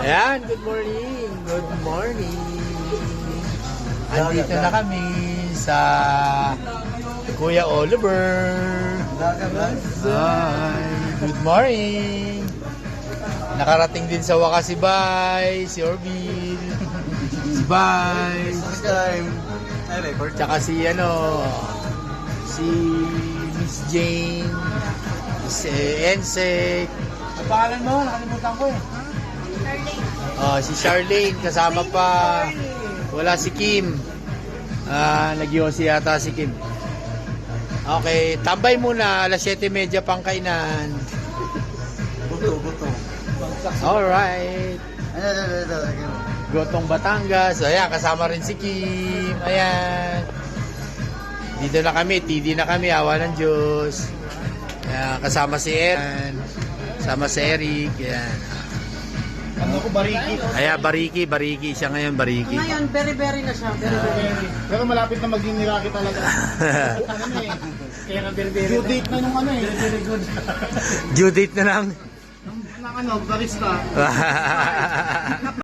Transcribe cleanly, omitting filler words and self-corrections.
Ayan, good morning. Good morning. Andito na kami sa Kuya Oliver. Hi, good morning. Nakarating din sa wakas si Bay, si Orville, si Bay, tsaka si si Miss Jane, si Ensek. Ang pangalan mo? Nakalimutan ko eh. Si Charlene, kasama pa. Wala si Kim. Nag-yosi yata si Kim. Okay, tambay muna. Alas 7:30 pang kainan. Buto. Alright. Gotong Batangas. Ayan, kasama rin si Kim. Ayan. Dito na kami. TD na kami. Awa ng Diyos. Ayan, kasama si Aaron. Kasama si Eric. Ayan. Ano ko, Bariki? Ayan, Bariki. Siya ngayon, Bariki. Ngayon, very na siya. Very. Pero malapit na maging Miraki talaga. Kaya na very. Due date na nung Very good. Due date na lang. Barista.